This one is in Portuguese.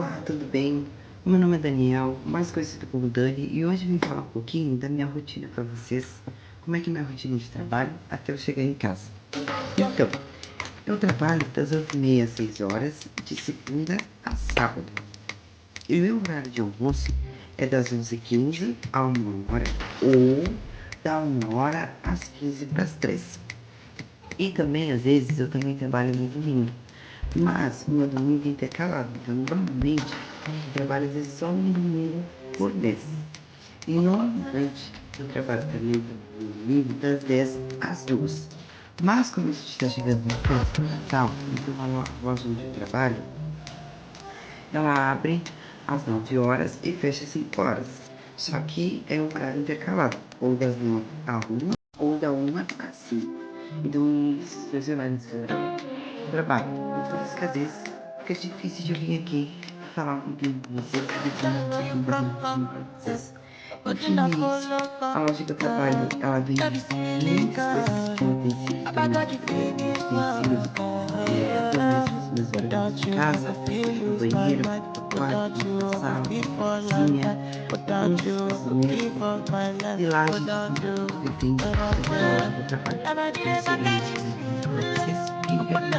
Olá, tudo bem? Meu nome é Daniel, mais conhecido como Dani, e hoje eu vim falar um pouquinho da minha rotina para vocês. Como é que é minha rotina de trabalho até eu chegar em casa. Então, eu trabalho das 8h30 às 6h, de segunda a sábado. E o meu horário de almoço é das 11h15 a 1h, ou da 1h às 2:45. E também, às vezes, eu também trabalho no domingo. Mas o meu domingo é intercalado. Então, normalmente, eu trabalho às vezes só um domingo por mês. E normalmente, eu trabalho também no domingo das 10 às 2. Mas como a gente está chegando no perto do Natal, então a loja onde eu trabalho, ela abre às 9h e fecha às 5h. Só que é um horário intercalado, ou das 9 à 1 ou da 1 às 5. Então, esses dois horários eu trabalho. Por isso que às vezes fica difícil de eu vir aqui falar um pouquinho com vocês, enfim, é isso. A loja que eu trabalho, ela vende muitas coisas de utensílios, domésticos, de casa, do banheiro, do quarto, da sala, da cozinha, coisas mesmo. E lá a gente tem essa loja que eu trabalho. Esse é o que vocês ficam.